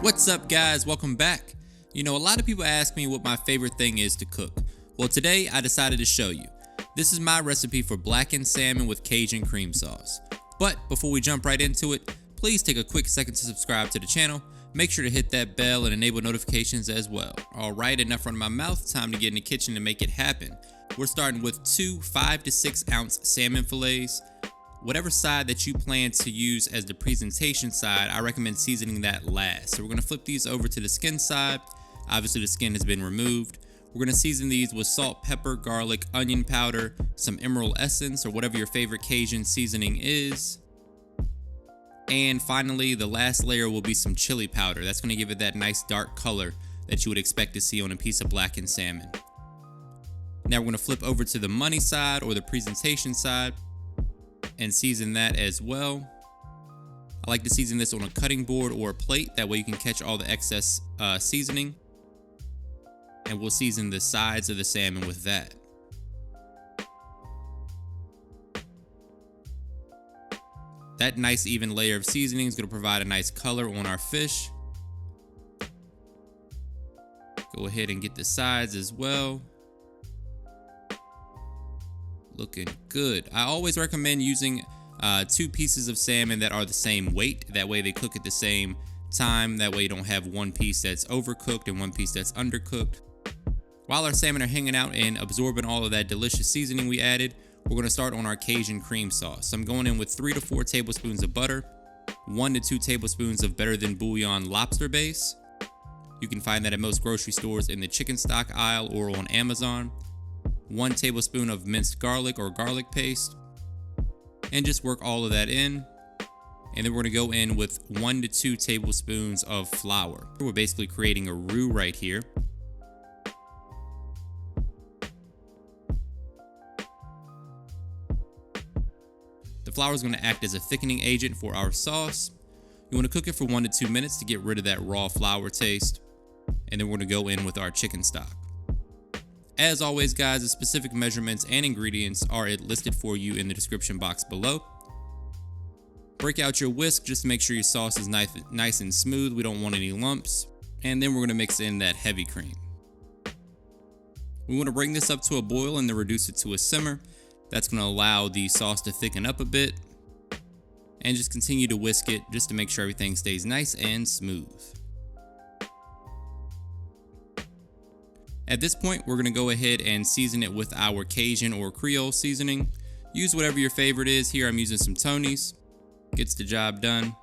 What's up, guys? Welcome back. You know, a lot of people ask me what my favorite thing is to cook. Well, today I decided to show you. This is my recipe for blackened salmon with Cajun cream sauce. But before we jump right into it, please take a quick second to subscribe to the channel. Make sure to hit that bell and enable notifications as well. Alright, enough running my mouth, time to get in the kitchen and make it happen. We're starting with two 5 to 6 ounce salmon fillets. Whatever side that you plan to use as the presentation side, I recommend seasoning that last. So we're gonna flip these over to the skin side. Obviously the skin has been removed. We're gonna season these with salt, pepper, garlic, onion powder, some emerald essence or whatever your favorite Cajun seasoning is. And finally, the last layer will be some chili powder. That's gonna give it that nice dark color that you would expect to see on a piece of blackened salmon. Now we're gonna flip over to the money side or the presentation side and season that as well. I like to season this on a cutting board or a plate. That way you can catch all the excess seasoning. And we'll season the sides of the salmon with that. That nice even layer of seasoning is going to provide a nice color on our fish. Go ahead and get the sides as well. Looking good. I always recommend using 2 pieces of salmon that are the same weight. That way they cook at the same time. That way you don't have one piece that's overcooked and one piece that's undercooked. While our salmon are hanging out and absorbing all of that delicious seasoning we added, we're going to start on our Cajun cream sauce. So I'm going in with 3 to 4 tablespoons of butter, 1 to 2 tablespoons of better than bouillon lobster base. You can find that at most grocery stores in the chicken stock aisle or on Amazon. 1 tablespoon of minced garlic or garlic paste, and just work all of that in. And then we're going to go in with 1 to 2 tablespoons of flour. We're basically creating a roux right here. The flour is going to act as a thickening agent for our sauce. You want to cook it for 1 to 2 minutes to get rid of that raw flour taste. And then we're going to go in with our chicken stock. As always, guys, the specific measurements and ingredients are listed for you in the description box below. Break out your whisk just to make sure your sauce is nice and smooth. We don't want any lumps. And then we're going to mix in that heavy cream. We want to bring this up to a boil and then reduce it to a simmer. That's going to allow the sauce to thicken up a bit. And just continue to whisk it just to make sure everything stays nice and smooth. At this point, we're going to go ahead and season it with our Cajun or Creole seasoning. Use whatever your favorite is. Here I'm using some Tony's. Gets the job done.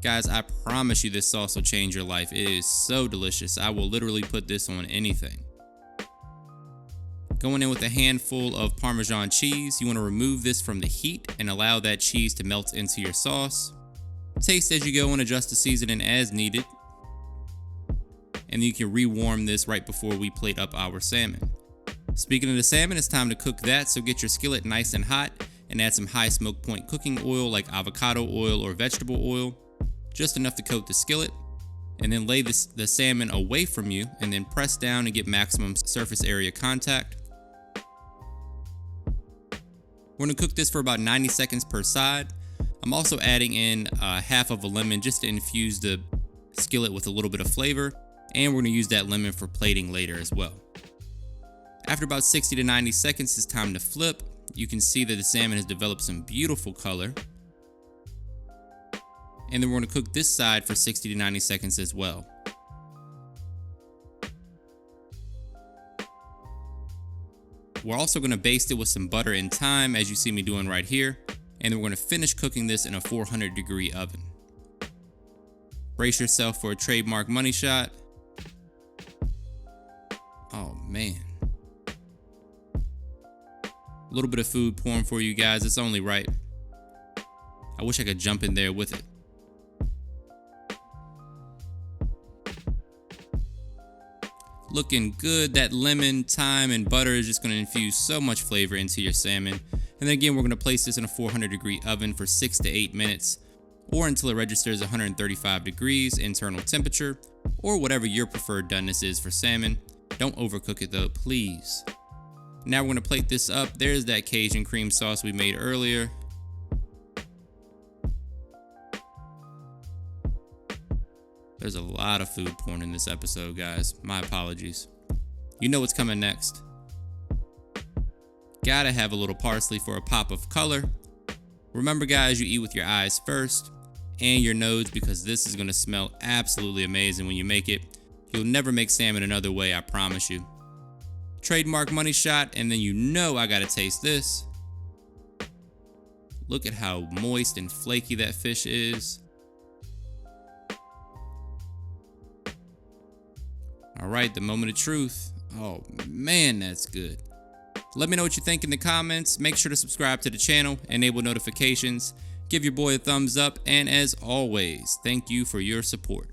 Guys, I promise you this sauce will change your life. It is so delicious. I will literally put this on anything. Going in with a handful of Parmesan cheese. You want to remove this from the heat and allow that cheese to melt into your sauce. Taste as you go and adjust the seasoning as needed. And then you can rewarm this right before we plate up our salmon. Speaking of the salmon, it's time to cook that, so get your skillet nice and hot and add some high smoke point cooking oil like avocado oil or vegetable oil, just enough to coat the skillet, and then lay the salmon away from you and then press down and get maximum surface area contact. We're going to cook this for about 90 seconds per side. I'm also adding in half of a lemon just to infuse the skillet with a little bit of flavor. And we're going to use that lemon for plating later as well. After about 60 to 90 seconds, it's time to flip. You can see that the salmon has developed some beautiful color. And then we're going to cook this side for 60 to 90 seconds as well. We're also going to baste it with some butter and thyme, as you see me doing right here. And then we're going to finish cooking this in a 400-degree oven. Brace yourself for a trademark money shot. Oh man. A little bit of food pouring for you guys. It's only right. I wish I could jump in there with it. Looking good. That lemon, thyme, and butter is just going to infuse so much flavor into your salmon. And then again, we're going to place this in a 400-degree oven for 6 to 8 minutes. Or until it registers 135 degrees internal temperature. Or whatever your preferred doneness is for salmon. Don't overcook it though, please. Now we're going to plate this up. There's that Cajun cream sauce we made earlier. There's a lot of food porn in this episode, guys. My apologies. You know what's coming next. Gotta have a little parsley for a pop of color. Remember, guys, you eat with your eyes first and your nose, because this is gonna smell absolutely amazing when you make it. You'll never make salmon another way, I promise you. Trademark money shot, and then you know I gotta taste this. Look at how moist and flaky that fish is. All right, the moment of truth. Oh man, that's good. Let me know what you think in the comments. Make sure to subscribe to the channel, enable notifications, give your boy a thumbs up, and as always, thank you for your support.